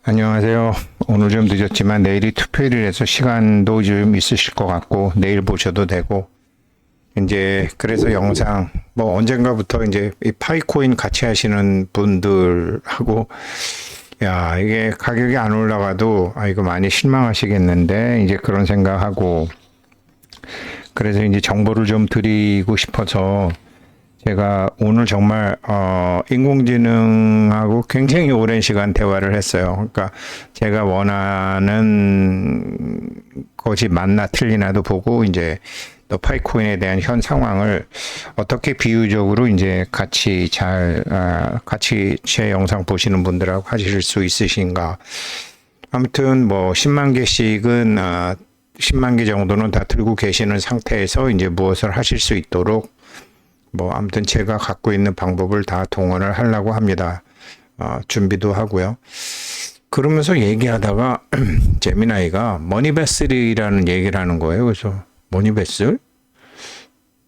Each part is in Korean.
안녕하세요. 오늘 좀 늦었지만 내일이 투표일이라서 시간도 좀 있으실 것 같고 내일 보셔도 되고 이제 그래서 영상 뭐 언젠가부터 이제 이 파이코인 같이 하시는 분들하고 야 이게 가격이 안 올라가도 아 이거 많이 실망하시겠는데 이제 그런 생각하고 그래서 이제 정보를 좀 드리고 싶어서 제가 오늘 정말 인공지능하고 굉장히 오랜 시간 대화를 했어요. 그러니까 제가 원하는 것이 맞나 틀리나도 보고 이제 또 파이코인에 대한 현 상황을 어떻게 비유적으로 이제 같이 제 영상 보시는 분들하고 하실 수 있으신가. 아무튼 뭐 10만 개씩은 10만 개 정도는 다 들고 계시는 상태에서 이제 무엇을 하실 수 있도록 뭐 아무튼 제가 갖고 있는 방법을 다 동원을 하려고 합니다. 준비도 하고요. 그러면서 얘기하다가 제미나이가 머니베슬이라는 얘기를 하는 거예요. 그래서 머니베슬?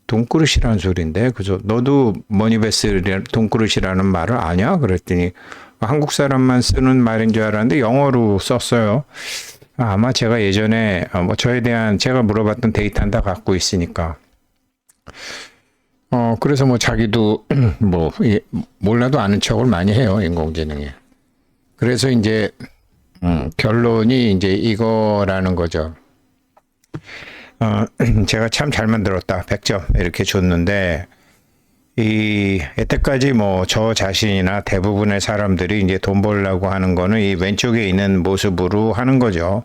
돈그릇이라는 소리인데 그죠? 너도 머니베슬 돈그릇이라는 말을 아냐? 그랬더니 한국 사람만 쓰는 말인 줄 알았는데 영어로 썼어요. 아마 제가 예전에 뭐 저에 대한 제가 물어봤던 데이터는 다 갖고 있으니까. 그래서 뭐 자기도 뭐 몰라도 아는 척을 많이 해요, 인공지능이. 그래서 이제 결론이 이제 이거라는 거죠. 제가 참 잘 만들었다. 100점 이렇게 줬는데 여태까지 뭐 저 자신이나 대부분의 사람들이 이제 돈 벌려고 하는 거는 이 왼쪽에 있는 모습으로 하는 거죠.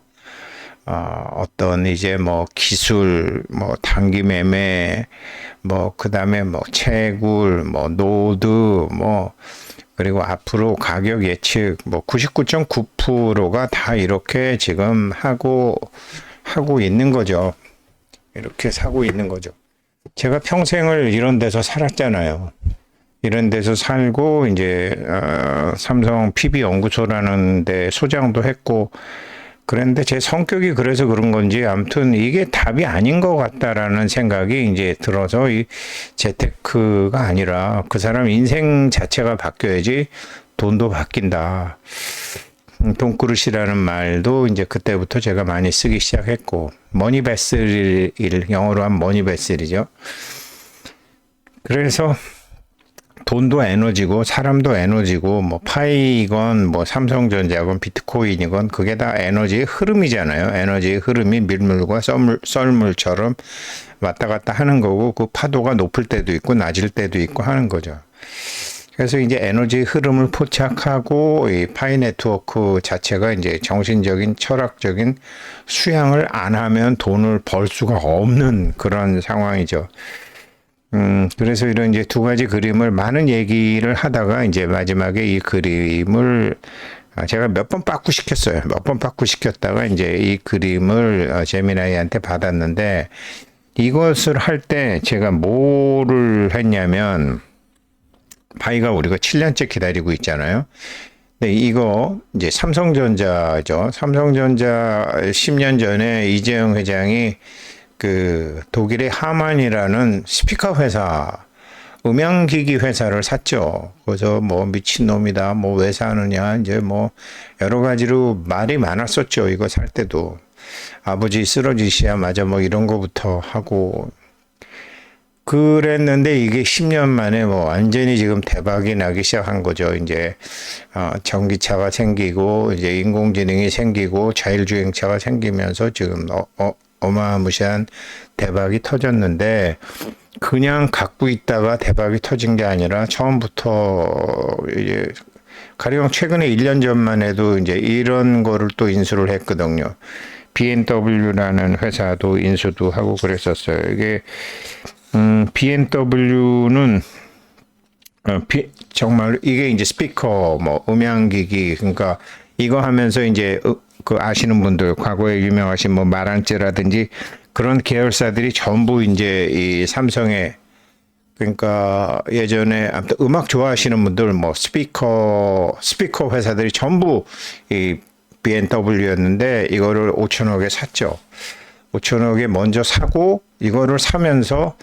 어떤 이제 뭐 기술, 뭐 단기 매매, 뭐 그다음에 뭐 채굴, 뭐 노드, 뭐 그리고 앞으로 가격 예측, 뭐 99.9%가 다 이렇게 지금 하고 있는 거죠. 이렇게 사고 있는 거죠. 제가 평생을 이런 데서 살았잖아요. 이런 데서 살고 이제 삼성 PB 연구소라는 데 소장도 했고 그런데 제 성격이 그래서 그런 건지 아무튼 이게 답이 아닌 것 같다라는 생각이 이제 들어서 이 재테크가 아니라 그 사람 인생 자체가 바뀌어야지 돈도 바뀐다. 돈그릇이라는 말도 이제 그때부터 제가 많이 쓰기 시작했고 머니베슬 영어로 하면 머니베슬이죠. 그래서 돈도 에너지고 사람도 에너지고 뭐 파이건 뭐 삼성전자건 비트코인이건 그게 다 에너지의 흐름이잖아요. 에너지의 흐름이 밀물과 썰물처럼 왔다 갔다 하는 거고 그 파도가 높을 때도 있고 낮을 때도 있고 하는 거죠. 그래서 이제 에너지의 흐름을 포착하고 이 파이 네트워크 자체가 이제 정신적인 철학적인 수양을 안 하면 돈을 벌 수가 없는 그런 상황이죠. 그래서 이런 이제 두 가지 그림을 많은 얘기를 하다가 이제 마지막에 이 그림을 제가 몇 번 빠꾸 시켰어요. 몇 번 빠꾸 시켰다가 이제 이 그림을 제미나이한테 받았는데 이것을 할 때 제가 뭐를 했냐면 파이가 우리가 7년째 기다리고 있잖아요. 네, 이거 이제 삼성전자죠. 삼성전자 10년 전에 이재용 회장이 그 독일의 하만이라는 스피커 회사, 음향기기 회사를 샀죠. 그래서 뭐 미친놈이다, 뭐 왜 사느냐, 이제 뭐 여러 가지로 말이 많았었죠. 이거 살 때도. 아버지 쓰러지시야 맞아 뭐 이런 거부터 하고 그랬는데 이게 10년 만에 뭐 완전히 지금 대박이 나기 시작한 거죠. 이제 전기차가 생기고 이제 인공지능이 생기고 자율주행차가 생기면서 지금 어마무시한 대박이 터졌는데 그냥 갖고 있다가 대박이 터진 게 아니라 처음부터 이제 가령 최근에 1년 전만 해도 이제 이런 거를 또 인수를 했거든요. BMW라는 회사도 인수도 하고 그랬었어요. 이게 BMW는 정말 이게 이제 스피커, 뭐 음향기기, 그러니까 이거 하면서 이제 그 아시는 분들 과거에 유명하신 뭐 마랑찌라든지 그런 계열사들이 전부 이제 이 삼성의 그러니까 예전에 아무튼 음악 좋아하시는 분들 뭐 스피커 회사들이 전부 이 BMW였는데 이거를 5천억에 샀죠. 5천억에 먼저 사고 이거를 사면서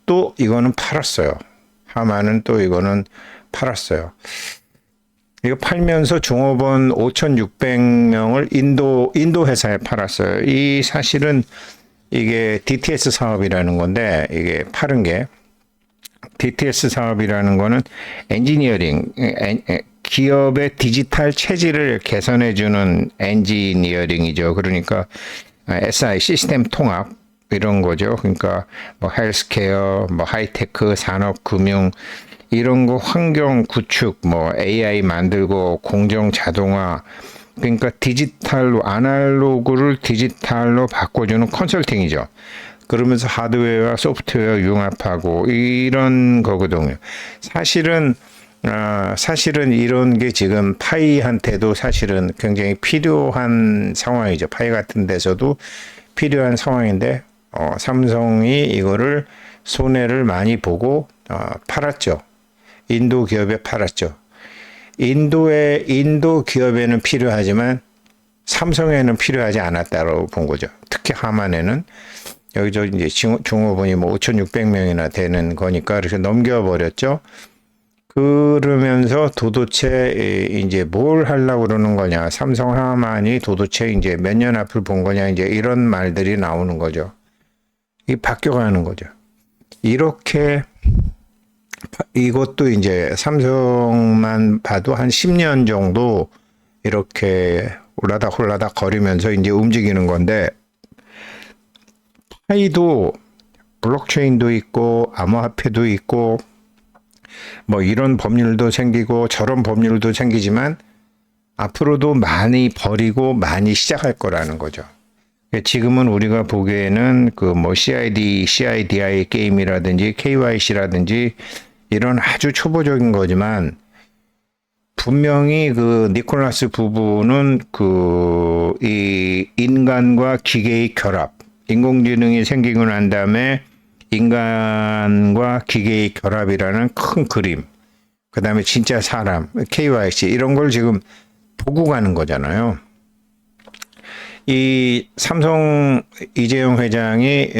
또 이거는 팔았어요. 하만은 또 이거는 팔았어요. 이거 팔면서 종업원 5,600명을 인도 회사에 팔았어요. 이 사실은 이게 DTS 사업이라는 건데, 이게 파는 게 DTS 사업이라는 거는 엔지니어링, 기업의 디지털 체질을 개선해주는 엔지니어링이죠. 그러니까 SI 시스템 통합 이런 거죠. 그러니까 뭐 헬스케어, 뭐 하이테크, 산업, 금융 이런 거 환경 구축, 뭐 AI 만들고 공정 자동화, 그러니까 디지털로 아날로그를 디지털로 바꿔주는 컨설팅이죠. 그러면서 하드웨어와 소프트웨어 융합하고 이런 거거든요. 사실은 이런 게 지금 파이한테도 사실은 굉장히 필요한 상황이죠. 파이 같은 데서도 필요한 상황인데 삼성이 이거를 손해를 많이 보고 팔았죠. 인도 기업에 팔았죠. 인도 기업에는 필요하지만 삼성에는 필요하지 않았다고 본 거죠. 특히 하만에는 여기저 이제 종업원이 뭐 5,600명이나 되는 거니까 그래서 넘겨버렸죠. 그러면서 도대체 이제 뭘 하려고 그러는 거냐. 삼성 하만이 도대체 이제 몇 년 앞을 본 거냐. 이제 이런 말들이 나오는 거죠. 이 바뀌어가는 거죠. 이렇게 이것도 이제 삼성만 봐도 한 10년 정도 이렇게 홀라닥 거리면서 이제 움직이는 건데, 파이도 블록체인도 있고 암호화폐도 있고 뭐 이런 법률도 생기고 저런 법률도 생기지만 앞으로도 많이 버리고 많이 시작할 거라는 거죠. 지금은 우리가 보기에는 그 뭐 CIDI 게임이라든지 KYC라든지 이런 아주 초보적인 거지만 분명히 그 니콜라스 부부는 그 이 인간과 기계의 결합, 인공지능이 생기고 난 다음에 인간과 기계의 결합이라는 큰 그림, 그 다음에 진짜 사람, KYC 이런 걸 지금 보고 가는 거잖아요. 이 삼성 이재용 회장이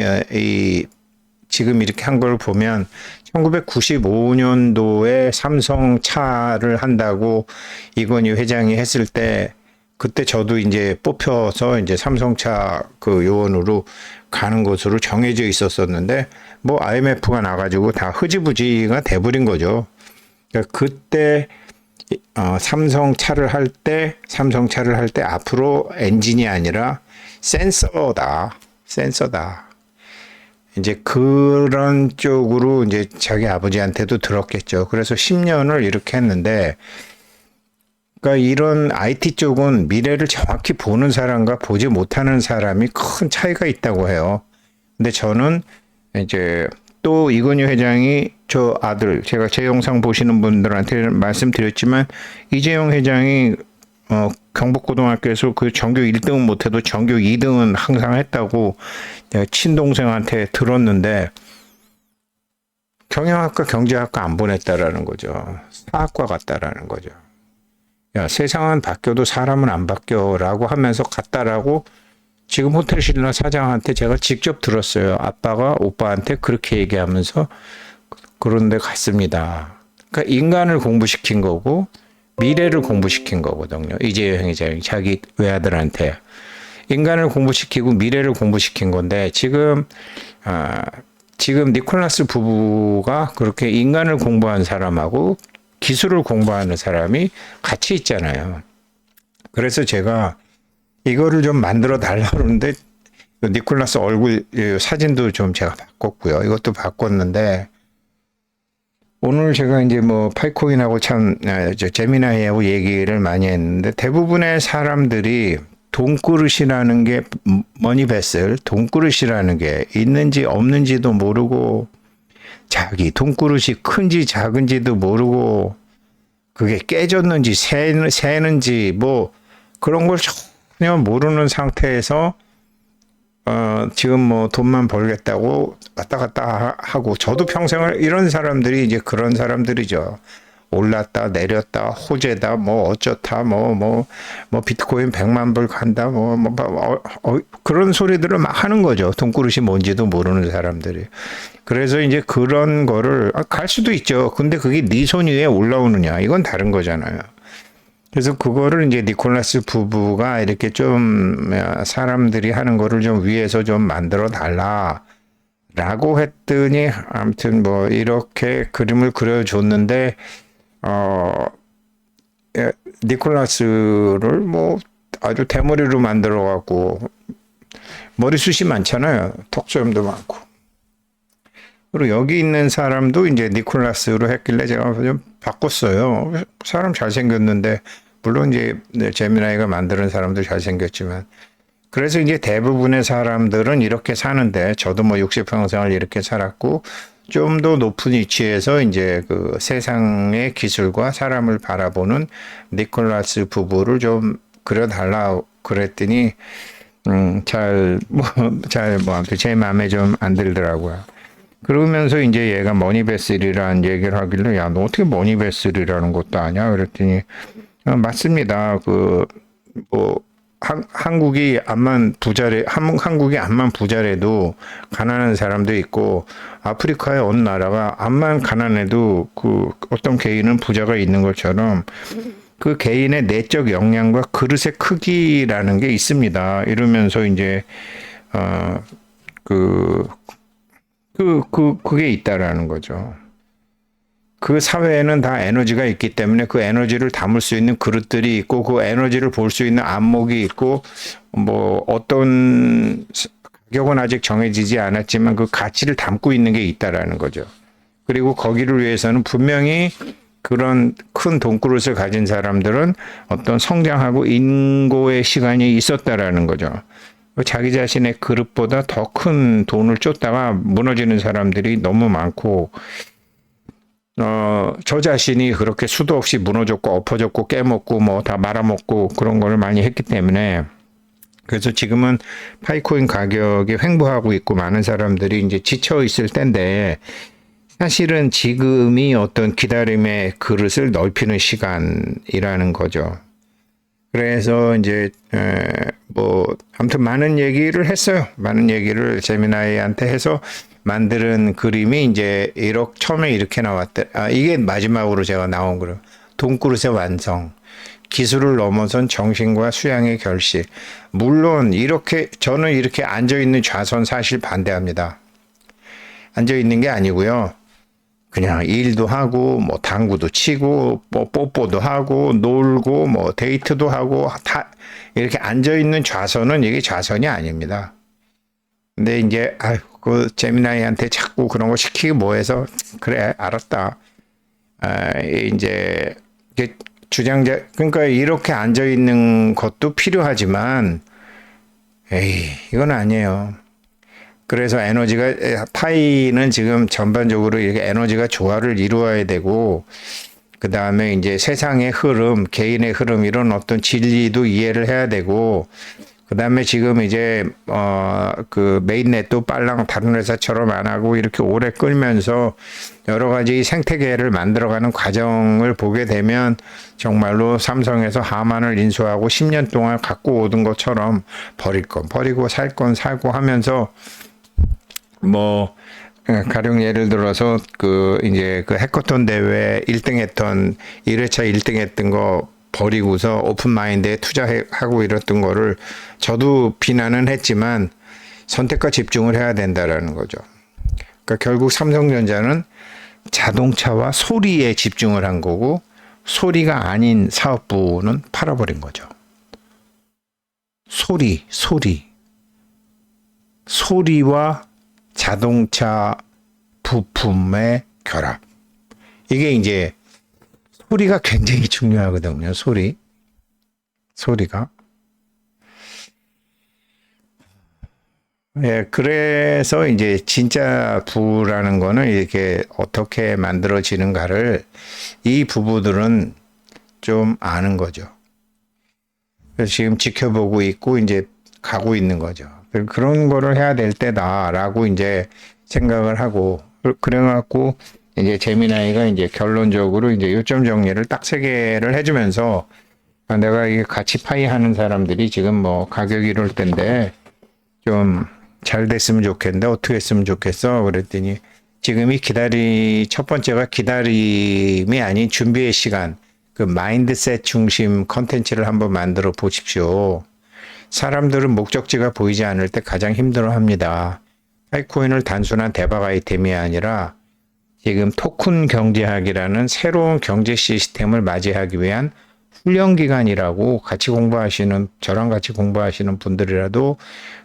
지금 이렇게 한 걸 보면 1995년도에 삼성 차를 한다고 이건희 회장이 했을 때 그때 저도 이제 뽑혀서 이제 삼성차 그 요원으로 가는 것으로 정해져 있었었는데 뭐 IMF가 나가지고 다 흐지부지가 돼버린 거죠. 그러니까 그때 삼성차를 할 때 앞으로 엔진이 아니라 센서다. 이제 그런 쪽으로 이제 자기 아버지한테도 들었겠죠. 그래서 10년을 이렇게 했는데, 그러니까 이런 IT 쪽은 미래를 정확히 보는 사람과 보지 못하는 사람이 큰 차이가 있다고 해요. 근데 저는 이제 또 이건희 회장이 저 아들, 제가 제 영상 보시는 분들한테 말씀드렸지만 이재용 회장이 경북고등학교에서 그 전교 1등은 못해도 전교 2등은 항상 했다고 내가 친동생한테 들었는데 경영학과 경제학과 안 보냈다라는 거죠. 사학과 갔다라는 거죠. 야, 세상은 바뀌어도 사람은 안 바뀌어라고 하면서 갔다라고 지금 호텔신라 사장한테 제가 직접 들었어요. 아빠가 오빠한테 그렇게 얘기하면서 그런 데 갔습니다. 그러니까 인간을 공부시킨 거고 미래를 공부시킨 거거든요. 이재용 회장이 자기 외아들한테 인간을 공부시키고 미래를 공부시킨 건데 지금 니콜라스 부부가 그렇게 인간을 공부한 사람하고 기술을 공부하는 사람이 같이 있잖아요. 그래서 제가 이거를 좀 만들어 달라고 그러는데 니콜라스 얼굴 사진도 좀 제가 바꿨고요. 이것도 바꿨는데 오늘 제가 이제 뭐 파이코인하고 참 제미나이하고 얘기를 많이 했는데 대부분의 사람들이 돈그릇이라는 게 머니베슬 돈그릇이라는 게 있는지 없는지도 모르고 자기 돈그릇이 큰지 작은지도 모르고 그게 깨졌는지 새는지 뭐 그런 걸 전혀 모르는 상태에서 지금 뭐 돈만 벌겠다고 왔다 갔다 하고 저도 평생을 이런 사람들이 이제 그런 사람들이죠. 올랐다 내렸다 호재다 뭐 어쩌다 뭐 비트코인 100만 불 간다 그런 소리들을 막 하는 거죠. 돈그릇이 뭔지도 모르는 사람들이. 그래서 이제 그런 거를 갈 수도 있죠. 근데 그게 네 손 위에 올라오느냐 이건 다른 거잖아요. 그래서 그거를 이제 니콜라스 부부가 이렇게 좀 사람들이 하는 거를 좀 위에서 좀 만들어 달라라고 했더니 아무튼 뭐 이렇게 그림을 그려줬는데 니콜라스를 뭐 아주 대머리로 만들어 갖고 머리숱이 많잖아요. 턱수염도 많고. 그리고 여기 있는 사람도 이제 니콜라스로 했길래 제가 좀 바꿨어요. 사람 잘생겼는데 물론 이제 제미나이가 만드는 사람도 잘생겼지만 그래서 이제 대부분의 사람들은 이렇게 사는데 저도 뭐 60평생을 이렇게 살았고 좀 더 높은 위치에서 이제 그 세상의 기술과 사람을 바라보는 니콜라스 부부를 좀 그려달라 그랬더니 아무튼 제 마음에 좀 안 들더라고요. 그러면서 이제 얘가 머니베슬이라는 얘기를 하길래 야, 너 어떻게 머니베슬이라는 것도 아냐? 그랬더니 맞습니다. 한국이 한국이 암만 부자래도 가난한 사람도 있고 아프리카의 어느 나라가 암만 가난해도 그 어떤 개인은 부자가 있는 것처럼 그 개인의 내적 역량과 그릇의 크기라는 게 있습니다. 이러면서 이제 그게 있다라는 거죠. 그 사회에는 다 에너지가 있기 때문에 그 에너지를 담을 수 있는 그릇들이 있고 그 에너지를 볼 수 있는 안목이 있고 뭐 어떤 가격은 아직 정해지지 않았지만 그 가치를 담고 있는 게 있다라는 거죠. 그리고 거기를 위해서는 분명히 그런 큰 돈그릇을 가진 사람들은 어떤 성장하고 인고의 시간이 있었다라는 거죠. 자기 자신의 그릇보다 더 큰 돈을 쫓다가 무너지는 사람들이 너무 많고 저 자신이 그렇게 수도 없이 무너졌고 엎어졌고 깨먹고 뭐 다 말아먹고 그런 걸 많이 했기 때문에 그래서 지금은 파이코인 가격이 횡보하고 있고 많은 사람들이 이제 지쳐 있을 때인데 사실은 지금이 어떤 기다림의 그릇을 넓히는 시간이라는 거죠. 그래서 이제 아무튼 많은 얘기를 했어요. 많은 얘기를 제미나이한테 해서 만드는 그림이 이제 처음에 이렇게 나왔대. 이게 마지막으로 제가 나온 그림. 돈그릇의 완성. 기술을 넘어선 정신과 수양의 결실. 물론 저는 이렇게 앉아 있는 좌선 사실 반대합니다. 앉아 있는 게 아니고요. 그냥 일도 하고 뭐 당구도 치고 뭐 뽀뽀도 하고 놀고 뭐 데이트도 하고 다 이렇게 앉아 있는 좌선은 이게 좌선이 아닙니다. 근데 이제 그 제미나이한테 자꾸 그런 거 시키기 뭐해서 그래 알았다. 이제 주장자 그러니까 이렇게 앉아 있는 것도 필요하지만 이건 아니에요. 그래서 파이는 지금 전반적으로 이렇게 에너지가 조화를 이루어야 되고, 그 다음에 이제 세상의 흐름, 개인의 흐름, 이런 어떤 진리도 이해를 해야 되고, 그 다음에 지금 이제, 그 메인넷도 빨랑 다른 회사처럼 안 하고 이렇게 오래 끌면서 여러 가지 생태계를 만들어가는 과정을 보게 되면 정말로 삼성에서 하만을 인수하고 10년 동안 갖고 오던 것처럼 버릴 건 버리고 살 건 사고 하면서 가령 예를 들어서 이제 해커톤 대회 1등 했던 1회차 1등 했던 거 버리고서 오픈마인드에 투자하고 이랬던 거를 저도 비난은 했지만 선택과 집중을 해야 된다라는 거죠. 그러니까 결국 삼성전자는 자동차와 소리에 집중을 한 거고 소리가 아닌 사업부는 팔아버린 거죠. 소리와 자동차 부품의 결합. 이게 이제 소리가 굉장히 중요하거든요. 소리가. 그래서 이제 진짜 부라는 거는 이렇게 어떻게 만들어지는가를 이 부부들은 좀 아는 거죠. 그래서 지금 지켜보고 있고 이제 가고 있는 거죠. 그런 거를 해야 될 때다라고 이제 생각을 하고 그래갖고 이제 제미나이가 이제 결론적으로 이제 요점 정리를 딱 3개를 해주면서 내가 이게 같이 파이 하는 사람들이 지금 뭐 가격이 이럴 텐데 좀 잘 됐으면 좋겠는데 어떻게 했으면 좋겠어? 그랬더니 지금이 첫 번째가 기다림이 아닌 준비의 시간. 그 마인드셋 중심 컨텐츠를 한번 만들어 보십시오. 사람들은 목적지가 보이지 않을 때 가장 힘들어 합니다. 파이코인을 단순한 대박 아이템이 아니라 지금 토큰 경제학이라는 새로운 경제 시스템을 맞이하기 위한 훈련 기간이라고 같이 공부하시는, 저랑 같이 공부하시는 분들이라도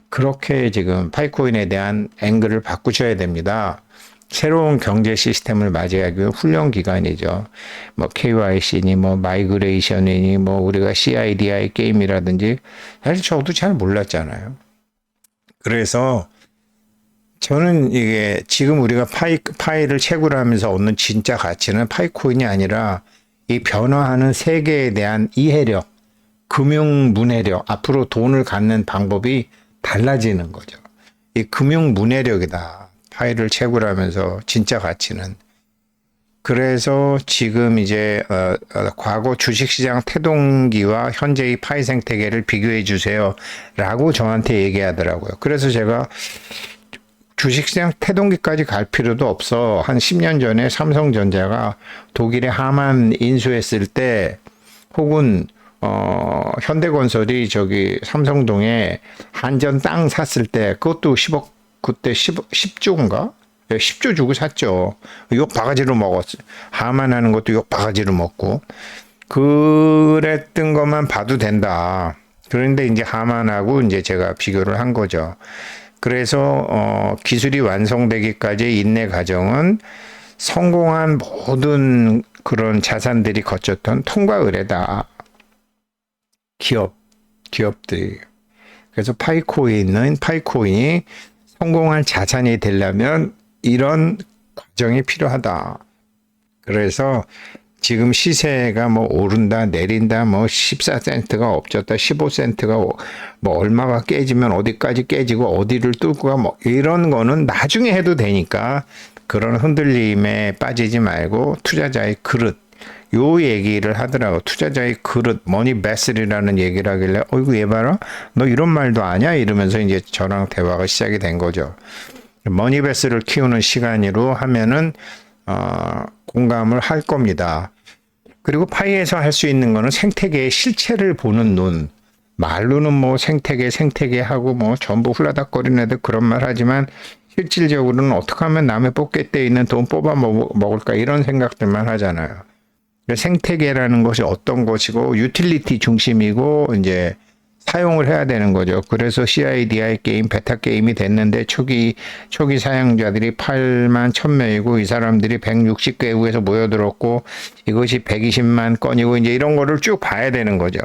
그렇게 지금 파이코인에 대한 앵글을 바꾸셔야 됩니다. 새로운 경제 시스템을 맞이하기 위한 훈련 기간이죠. 뭐 KYC니 뭐 마이그레이션이니 뭐 우리가 CIDI 게임이라든지 사실 저도 잘 몰랐잖아요. 그래서 저는 이게 지금 우리가 파이를 채굴하면서 얻는 진짜 가치는 파이코인이 아니라 이 변화하는 세계에 대한 이해력, 금융 문해력, 앞으로 돈을 갖는 방법이 달라지는 거죠. 이 금융 문해력이다. 파이를 채굴하면서 진짜 가치는. 그래서 지금 이제 과거 주식시장 태동기와 현재의 파이 생태계를 비교해 주세요 라고 저한테 얘기하더라고요. 그래서 제가 주식시장 태동기까지 갈 필요도 없어. 한 10년 전에 삼성전자가 독일의 하만 인수했을 때 혹은 현대건설이 저기 삼성동에 한전 땅 샀을 때 그것도 10억, 그때 10조인가? 10조 주고 샀죠. 욕 바가지로 먹었어. 하만 하는 것도 욕 바가지로 먹고. 그랬던 것만 봐도 된다. 그런데 이제 하만하고 이제 제가 비교를 한 거죠. 그래서 기술이 완성되기까지의 인내 과정은 성공한 모든 그런 자산들이 거쳤던 통과 의례다. 기업들이. 그래서 파이코인이 성공한 자산이 되려면 이런 과정이 필요하다. 그래서 지금 시세가 뭐 오른다 내린다 뭐 14센트가 엎졌다 15센트가 뭐 얼마가 깨지면 어디까지 깨지고 어디를 뚫고 뭐 이런 거는 나중에 해도 되니까 그런 흔들림에 빠지지 말고 투자자의 그릇 요 얘기를 하더라고. 투자자의 그릇 머니 베슬이라는 얘기를 하길래 어이구 얘 봐라 너 이런 말도 아냐 이러면서 이제 저랑 대화가 시작이 된 거죠. 머니 베슬을 키우는 시간으로 하면은 공감을 할 겁니다. 그리고 파이에서 할 수 있는 거는 생태계의 실체를 보는 눈. 말로는 뭐 생태계 하고 뭐 전부 훌라닥거리는 애들 그런 말 하지만 실질적으로는 어떻게 하면 남의 포켓대에 있는 돈 뽑아 먹을까 이런 생각들만 하잖아요. 생태계라는 것이 어떤 것이고 유틸리티 중심이고 이제 사용을 해야 되는 거죠. 그래서 CIDI 게임, 베타 게임이 됐는데 초기 사용자들이 8만 1000명이고 이 사람들이 160개국에서 모여들었고 이것이 120만 건이고 이제 이런 거를 쭉 봐야 되는 거죠.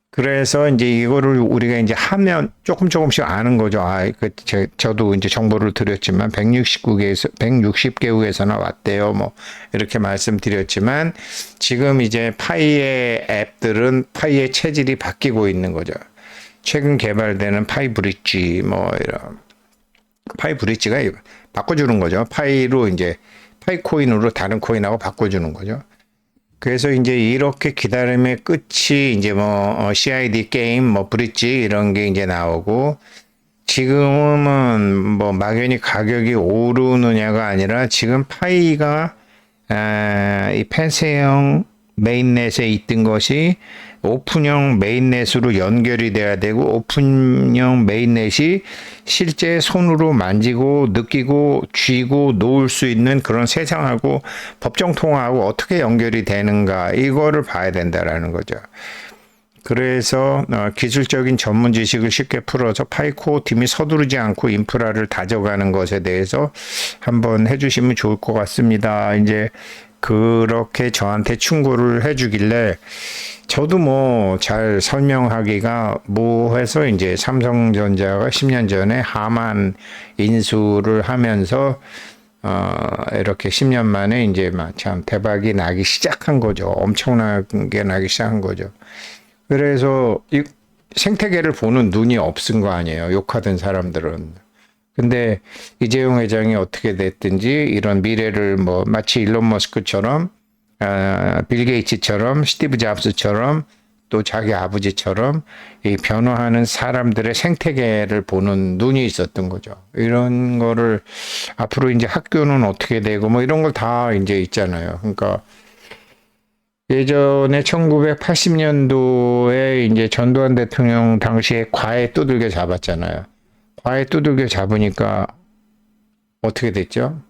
그래서 이제 이거를 우리가 이제 하면 조금씩 아는 거죠. 저도 이제 정보를 드렸지만 160개국에서 나왔대요. 뭐 이렇게 말씀드렸지만 지금 이제 파이의 앱들은 파이의 체질이 바뀌고 있는 거죠. 최근 개발되는 파이 브릿지 뭐 이런 파이 브릿지가 바꿔주는 거죠. 파이로 이제 파이 코인으로 다른 코인하고 바꿔주는 거죠. 그래서 이제 이렇게 기다림의 끝이 이제 뭐 CID 게임, 뭐 브릿지 이런 게 이제 나오고 지금은 뭐 막연히 가격이 오르느냐가 아니라 지금 파이가 이 펜스형 메인넷에 있던 것이 오픈형 메인넷으로 연결이 돼야 되고 오픈형 메인넷이 실제 손으로 만지고 느끼고 쥐고 놓을 수 있는 그런 세상하고 법정 통화하고 어떻게 연결이 되는가 이거를 봐야 된다라는 거죠. 그래서 기술적인 전문 지식을 쉽게 풀어서 파이코 팀이 서두르지 않고 인프라를 다져가는 것에 대해서 한번 해주시면 좋을 것 같습니다. 이제 그렇게 저한테 충고를 해주길래 저도 뭐 잘 설명하기가 뭐해서 이제 삼성전자가 10년 전에 하만 인수를 하면서 이렇게 10년 만에 이제 참 대박이 나기 시작한 거죠. 엄청나게 나기 시작한 거죠. 그래서 이 생태계를 보는 눈이 없은 거 아니에요. 욕하던 사람들은. 근데 이재용 회장이 어떻게 됐든지 이런 미래를 뭐 마치 일론 머스크처럼 빌 게이츠처럼 스티브 잡스처럼 또 자기 아버지처럼 이 변화하는 사람들의 생태계를 보는 눈이 있었던 거죠. 이런 거를 앞으로 이제 학교는 어떻게 되고 뭐 이런 걸 다 이제 있잖아요. 그러니까 예전에 1980년도에 이제 전두환 대통령 당시에 과외 두들겨 잡았잖아요. 과외 두들겨 잡으니까 어떻게 됐죠?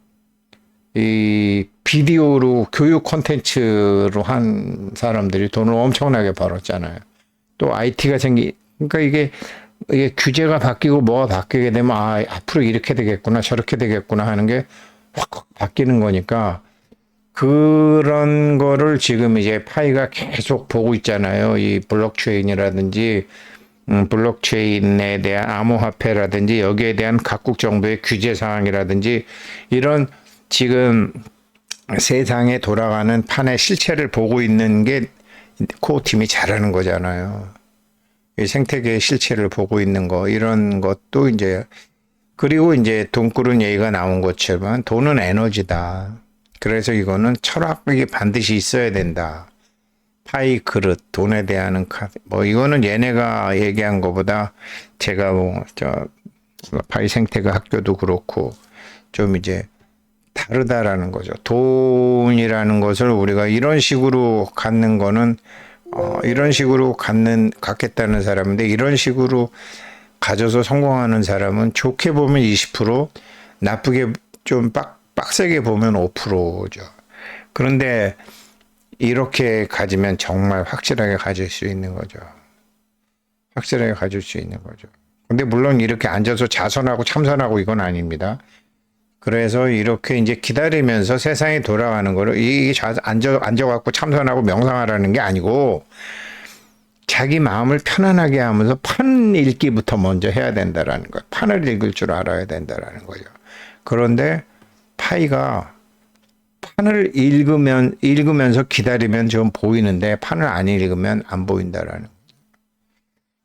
이 비디오로 교육 콘텐츠로 한 사람들이 돈을 엄청나게 벌었잖아요. 또 IT가 그러니까 이게 규제가 바뀌고 뭐가 바뀌게 되면 아, 앞으로 이렇게 되겠구나, 저렇게 되겠구나 하는 게 확 바뀌는 거니까 그런 거를 지금 이제 파이가 계속 보고 있잖아요. 이 블록체인이라든지 블록체인에 대한 암호화폐라든지 여기에 대한 각국 정부의 규제 사항이라든지 이런 지금 세상에 돌아가는 판의 실체를 보고 있는 게 코어 팀이 잘하는 거잖아요. 이 생태계의 실체를 보고 있는 거 이런 것도 이제 그리고 이제 돈 꾸는 얘기가 나온 것처럼 돈은 에너지다. 그래서 이거는 철학이 반드시 있어야 된다. 파이 그릇, 돈에 대한 카드. 뭐 이거는 얘네가 얘기한 것보다 제가 파이 생태계 학교도 그렇고 좀 이제 다르다라는 거죠. 돈이라는 것을 우리가 이런 식으로 갖는 거는 이런 식으로 갖겠다는 사람인데 이런 식으로 가져서 성공하는 사람은 좋게 보면 20%, 나쁘게 좀 빡세게 보면 5%죠. 그런데 이렇게 가지면 정말 확실하게 가질 수 있는 거죠. 확실하게 가질 수 있는 거죠. 근데 물론 이렇게 앉아서 자선하고 참선하고 이건 아닙니다. 그래서 이렇게 이제 기다리면서 세상이 돌아가는 거를 앉아갖고 참선하고 명상하라는 게 아니고 자기 마음을 편안하게 하면서 판 읽기부터 먼저 해야 된다라는 거예요. 판을 읽을 줄 알아야 된다라는 거죠. 그런데 파이가 판을 읽으면서 기다리면 좀 보이는데 판을 안 읽으면 안 보인다라는 거죠.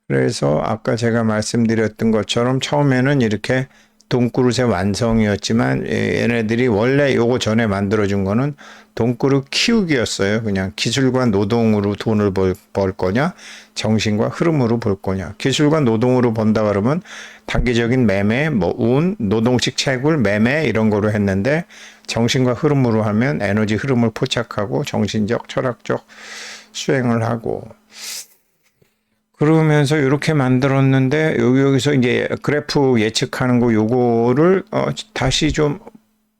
그래서 아까 제가 말씀드렸던 것처럼 처음에는 이렇게 돈그릇의 완성이었지만 얘네들이 원래 요거 전에 만들어준 거는 돈그릇 키우기였어요. 그냥 기술과 노동으로 돈을 벌 거냐 정신과 흐름으로 벌 거냐. 기술과 노동으로 번다 그러면 단기적인 매매, 뭐 운, 노동식 채굴, 매매 이런 거로 했는데 정신과 흐름으로 하면 에너지 흐름을 포착하고 정신적, 철학적 수행을 하고 그러면서 이렇게 만들었는데 여기서 이제 그래프 예측하는 거 요거를 다시 좀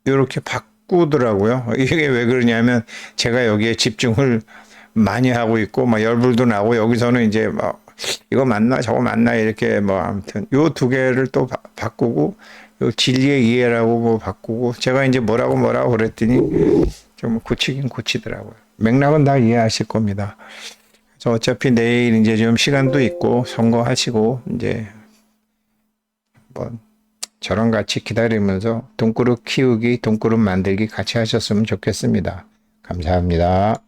이렇게 바꾸더라고요. 이게 왜 그러냐면 제가 여기에 집중을 많이 하고 있고 막 열불도 나고 여기서는 이제 막 이거 맞나 저거 맞나 이렇게 뭐 아무튼 요 두 개를 또 바꾸고 요 진리의 이해라고 뭐 바꾸고 제가 이제 뭐라고 그랬더니 좀 고치긴 고치더라고요. 맥락은 다 이해하실 겁니다. 어차피 내일 이제 좀 시간도 있고 선거하시고 이제 뭐 저랑 같이 기다리면서 돈그릇 키우기, 돈그릇 만들기 같이 하셨으면 좋겠습니다. 감사합니다.